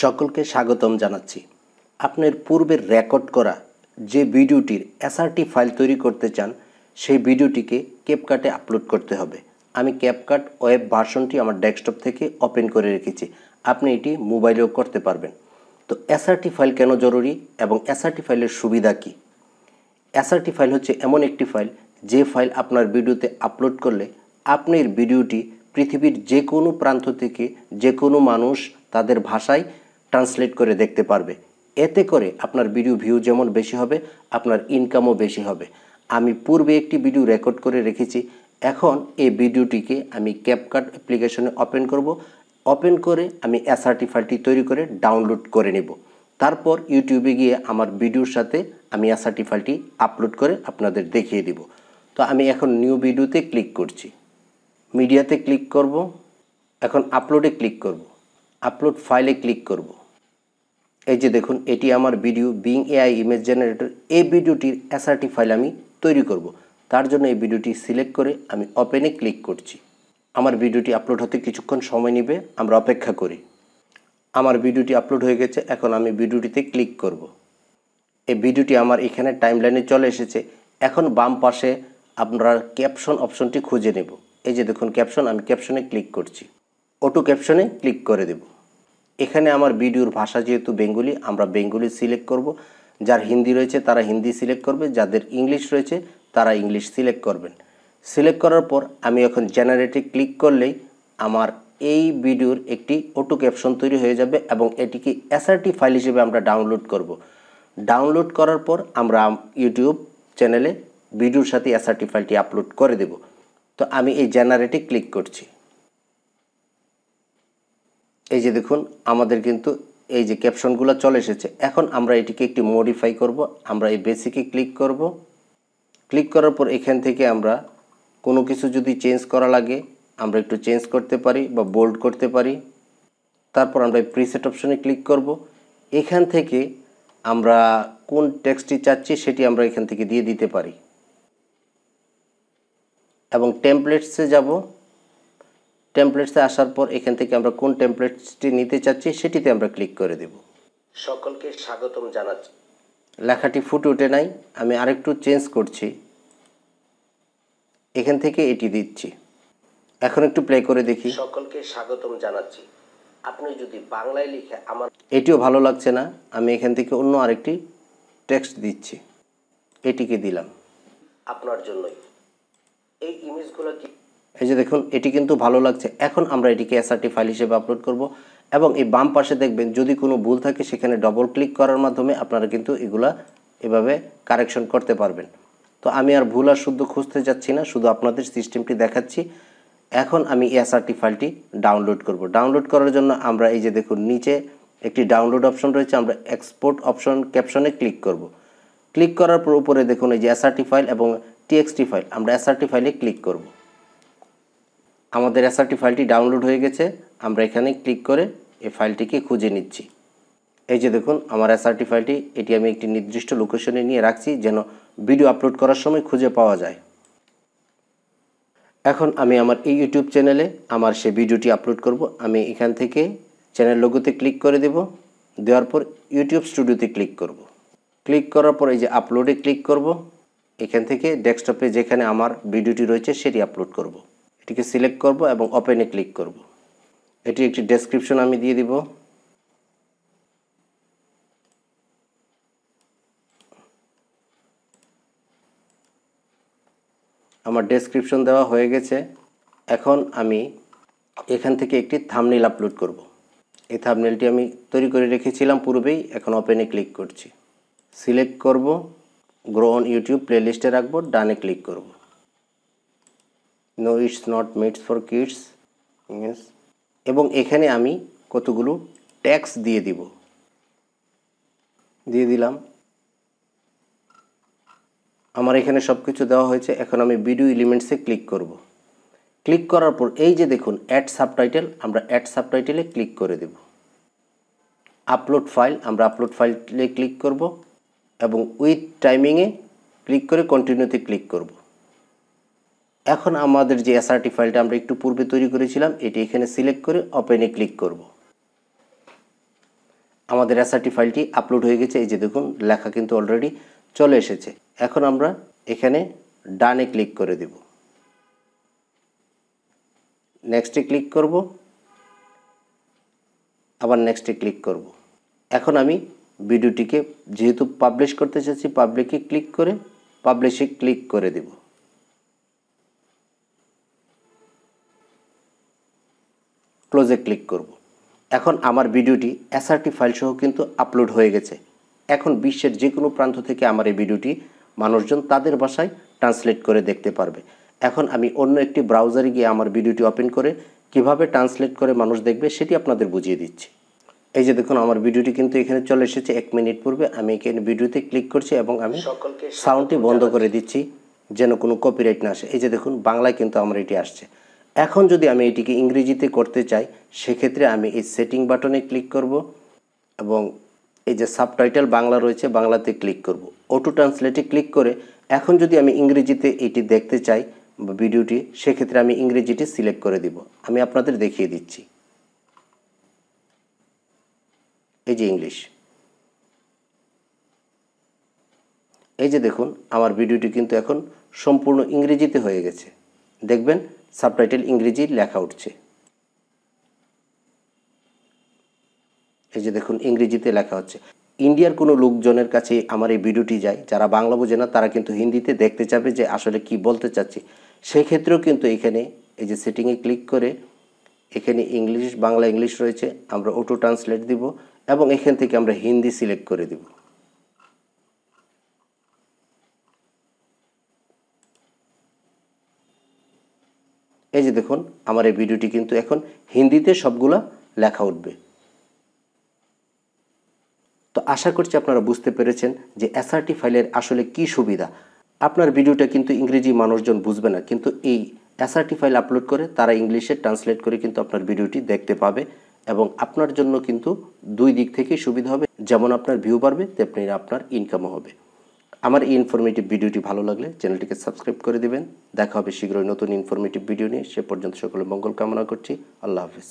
সকলকে স্বাগতম জানাচ্ছি। আপনার পূর্বের রেকর্ড করা যে ভিডিওটির এসআরটি ফাইল তৈরি করতে চান সেই ভিডিওটিকে ক্যাপকাটে আপলোড করতে হবে। আমি ক্যাপকাট ওয়েব ভার্সনটি আমার ডেস্কটপ থেকে ওপেন করে রেখেছি। আপনি এটি মোবাইলেও করতে পারবেন। তো এসআরটি ফাইল কেন জরুরি এবং এসআরটি ফাইলের সুবিধা কী? এসআরটি ফাইল হচ্ছে এমন একটি ফাইল যে ফাইল আপনার ভিডিওতে আপলোড করলে আপনার ভিডিওটি পৃথিবীর যে কোনো প্রান্ত থেকে যে কোনো মানুষ তাদের ভাষায় ট্রান্সলেট করে দেখতে পারবে। এতে করে আপনার ভিডিও ভিউ যেমন বেশি হবে, আপনার ইনকামও বেশি হবে। আমি পূর্বে একটি ভিডিও রেকর্ড করে রেখেছি। এখন এই ভিডিওটিকে আমি ক্যাপকাট অ্যাপ্লিকেশনে ওপেন করব। ওপেন করে আমি এসআরটি ফাইলটি তৈরি করে ডাউনলোড করে নেব। তারপর ইউটিউবে গিয়ে আমার ভিডিওর সাথে আমি এসআরটি ফাইলটি আপলোড করে আপনাদের দেখিয়ে দিব। তো আমি এখন নিউ ভিডিওতে ক্লিক করছি, মিডিয়াতে ক্লিক করব, এখন আপলোডে ক্লিক করব, আপলোড ফাইলে ক্লিক করব। এই যে দেখুন, এটি আমার video being AI image generator. এই ভিডিওটির এসআরটি ফাইল আমি তৈরি করব। তার জন্য এই ভিডিওটি সিলেক্ট করে আমি ওপেনে ক্লিক করছি। আমার ভিডিওটি আপলোড হতে কিছুক্ষণ সময় নেবে, আমরা অপেক্ষা করি। আমার ভিডিওটি আপলোড হয়ে গেছে। এখন আমি ভিডিওটিতে ক্লিক করব। এই ভিডিওটি আমার এখানে টাইমলাইনে চলে এসেছে। এখন বাম পাশে আপনারা ক্যাপশন অপশনটি খুঁজে নেব। এই যে দেখুন ক্যাপশন, আমি ক্যাপশনে ক্লিক করছি, অটো ক্যাপশনে ক্লিক করে দেব। এখানে আমার ভিডিওর ভাষা যেহেতু বেঙ্গলি, আমরা বেঙ্গলি সিলেক্ট করব। যার হিন্দি রয়েছে তারা হিন্দি সিলেক্ট করবে, যাদের ইংলিশ রয়েছে তারা ইংলিশ সিলেক্ট করবেন। সিলেক্ট করার পর আমি এখন জেনারেটে ক্লিক করলেই আমার এই ভিডিওর একটি অটো ক্যাপশন তৈরি হয়ে যাবে এবং এটিকে এসআরটি ফাইল হিসেবে আমরা ডাউনলোড করব। ডাউনলোড করার পর আমরা ইউটিউব চ্যানেলে ভিডিওর সাথে এসআরটি ফাইলটি আপলোড করে দেব। তো আমি এই জেনারেটে ক্লিক করছি। এই যে দেখুন আমাদের কিন্তু এই যে ক্যাপশনগুলো চলে এসেছে। এখন আমরা এটিকে একটি মডিফাই করব। আমরা এই বেসিকে ক্লিক করব। ক্লিক করার পর এখান থেকে আমরা কোনো কিছু যদি চেঞ্জ করা লাগে আমরা একটু চেঞ্জ করতে পারি বা বোল্ড করতে পারি। তারপর আমরা এই প্রিসেট অপশনে ক্লিক করব। এখান থেকে আমরা কোন টেক্সটটি চাচ্ছি সেটি আমরা এখান থেকে দিয়ে দিতে পারি এবং টেমপ্লেটসে যাব। টেমপ্লেটসে আসার পর এখান থেকে আমরা কোন টেমপ্লেটসটি নিতে চাচ্ছি সেটিতে আমরা ক্লিক করে দেব। সকলকে স্বাগতম জানাচ্ছি। লেখাটি ফুটে ওঠে নাই, আমি আরেকটু চেঞ্জ করছি। এখান থেকে এটি দিচ্ছি। এখন একটু প্লে করে দেখি। সকলকে স্বাগতম জানাচ্ছি। আপনি যদি বাংলায় লিখে আমার এটিও ভালো লাগছে না, আমি এখান থেকে অন্য আরেকটি টেক্সট দিচ্ছি। এটিকে দিলাম আপনার জন্যই। এই ইমেজগুলো কি, এই যে দেখুন এটি কিন্তু ভালো লাগছে। এখন আমরা এটিকে এসআরটি ফাইল হিসেবে আপলোড করব এবং এই বাম পাশে দেখবেন যদি কোনো ভুল থাকে সেখানে ডবল ক্লিক করার মাধ্যমে আপনারা কিন্তু এগুলা এভাবে কারেকশন করতে পারবেন। তো আমি আর ভুল আর শুদ্ধ খুঁজতে যাচ্ছি না, শুধু আপনাদের সিস্টেমটি দেখাচ্ছি। এখন আমি এসআরটি ফাইলটি ডাউনলোড করব। ডাউনলোড করার জন্য আমরা এই যে দেখুন নিচে একটি ডাউনলোড অপশন রয়েছে, আমরা এক্সপোর্ট অপশন ক্যাপশনে ক্লিক করব। ক্লিক করার পর উপরে দেখুন এই যে এসআরটি ফাইল এবং টিএক্সটি ফাইল, আমরা এসআরটি ফাইলে ক্লিক করব। আমাদের এসআরটি ফাইলটি ডাউনলোড হয়ে গেছে। আমরা এখানে ক্লিক করে এই ফাইলটিকে খুঁজে নিচ্ছি। এই যে দেখুন আমার এসআরটি ফাইলটি, এটি আমি একটি নির্দিষ্ট লোকেশনে নিয়ে রাখছি যেন ভিডিও আপলোড করার সময় খুঁজে পাওয়া যায়। এখন আমি আমার এই ইউটিউব চ্যানেলে আমার সেই ভিডিওটি আপলোড করব। আমি এখান থেকে চ্যানেল লোগোতে ক্লিক করে দেব। দেওয়ার পর ইউটিউব স্টুডিওতে ক্লিক করব। ক্লিক করার পর এই যে আপলোডে ক্লিক করব। এখান থেকে ডেস্কটপে যেখানে আমার ভিডিওটি রয়েছে সেটি আপলোড করব। এটিকে সিলেক্ট করব এবং ওপেনে ক্লিক করব। এটি একটি ডেসক্রিপশন আমি দিয়ে দিব। আমার ডেসক্রিপশন দেওয়া হয়ে গেছে। এখন আমি এখান থেকে একটি থাম্বনেইল আপলোড করব। এই থাম্বনেইলটি আমি তৈরি করে রেখেছিলাম পূর্বেই। এখন ওপেনে ক্লিক করছি, সিলেক্ট করব, গ্রো অন ইউটিউব প্লেলিস্টে রাখবো, ডানে ক্লিক করব। No it's not made for kids, yes. এবং এখানে আমি কতগুলো ট্যাক্স দিয়ে দিলাম। আমার এখানে সব কিছু দেওয়া হয়েছে। এখন আমি ভিডিও এলিমেন্টসে ক্লিক করব। ক্লিক করার পর এই যে দেখুন অ্যাড সাবটাইটেল, আমরা অ্যাড সাবটাইটেলে ক্লিক করে দেব। আপলোড ফাইল, আমরা আপলোড ফাইলে ক্লিক করব এবং উইথ টাইমিংয়ে ক্লিক করে কন্টিনিউতে ক্লিক করব। এখন আমাদের যে এসআরটি ফাইলটা আমরা একটু পূর্বে তৈরি করেছিলাম এটি এখানে সিলেক্ট করে ওপেনে ক্লিক করব। আমাদের এসআরটি ফাইলটি আপলোড হয়ে গেছে। এই যে দেখুন লেখা কিন্তু অলরেডি চলে এসেছে। এখন আমরা এখানে ডানে ক্লিক করে দেব, নেক্সটে ক্লিক করব, আবার নেক্সটে ক্লিক করব। এখন আমি ভিডিওটিকে যেহেতু পাবলিশ করতে চাচ্ছি, পাবলিকে ক্লিক করে পাবলিশে ক্লিক করে দেব। ক্লোজে ক্লিক করব। এখন আমার ভিডিওটি এসআরটি ফাইল সহ কিন্তু আপলোড হয়ে গেছে। এখন বিশ্বের যে কোনো প্রান্ত থেকে আমার এই ভিডিওটি মানুষজন তাদের ভাষায় ট্রান্সলেট করে দেখতে পারবে। এখন আমি অন্য একটি ব্রাউজারে গিয়ে আমার ভিডিওটি ওপেন করে কিভাবে ট্রান্সলেট করে মানুষ দেখবে সেটি আপনাদের বুঝিয়ে দিচ্ছি। এই যে দেখুন আমার ভিডিওটি কিন্তু এখানে চলে এসেছে 1 মিনিট পূর্বে। আমি এখানে ভিডিওতে ক্লিক করছি এবং আমি সাউন্ডটি বন্ধ করে দিচ্ছি যেন কোনো কপিরাইট না আসে। এই যে দেখুন বাংলায় কিন্তু আমার এটি আসছে। এখন যদি আমি এটিকে ইংরেজিতে করতে চাই সেক্ষেত্রে আমি এই সেটিং বাটনে ক্লিক করব এবং এই যে সাবটাইটেল বাংলা রয়েছে বাংলাতে ক্লিক করব। অটো ট্রান্সলেটে ক্লিক করে এখন যদি আমি ইংরেজিতে এটি দেখতে চাই বা ভিডিওটি, সেক্ষেত্রে আমি ইংরেজিটি সিলেক্ট করে দিব। আমি আপনাদের দেখিয়ে দিচ্ছি। এই যে ইংলিশ, এই যে দেখুন আমার ভিডিওটি কিন্তু এখন সম্পূর্ণ ইংরেজিতে হয়ে গেছে। দেখবেন সাবটাইটেল ইংরেজি লেখা উঠছে। এই যে দেখুন ইংরেজিতে লেখা হচ্ছে। ইন্ডিয়ার কোনো লোকজনের কাছে আমার এই ভিডিওটি যায় যারা বাংলা বোঝে না, তারা কিন্তু হিন্দিতে দেখতে চাবে যে আসলে কি বলতে চাচ্ছি। সেই ক্ষেত্রেও কিন্তু এখানে এই যে সেটিংয়ে ক্লিক করে এখানে ইংলিশ বাংলা ইংলিশ রয়েছে, আমরা অটো ট্রান্সলেট দিব এবং এখান থেকে আমরা হিন্দি সিলেক্ট করে দিব। এই যে দেখুন আমার এই ভিডিওটি কিন্তু এখন হিন্দিতে সবগুলা লেখা উঠবে। তো আশা করছি আপনারা বুঝতে পেরেছেন যে এসআরটি ফাইলের আসলে কি সুবিধা। আপনার ভিডিওটা কিন্তু ইংরেজি মানুষজন বুঝবে না, কিন্তু এই এসআরটি ফাইল আপলোড করে তারা ইংলিশে ট্রান্সলেট করে কিন্তু আপনার ভিডিওটি দেখতে পাবে এবং আপনার জন্য কিন্তু দুই দিক থেকেই সুবিধা হবে। যেমন আপনার ভিউ বাড়বে তেমনি আপনার ইনকামও হবে। আমার এই ইনফরমেটিভ ভিডিওটি ভালো লাগলে চ্যানেলটিকে সাবস্ক্রাইব করে দিবেন। দেখা হবে শীঘ্রই নতুন ইনফরমেটিভ ভিডিও নিয়ে। সে পর্যন্ত সকলের মঙ্গল কামনা করছি। আল্লাহ হাফিজ।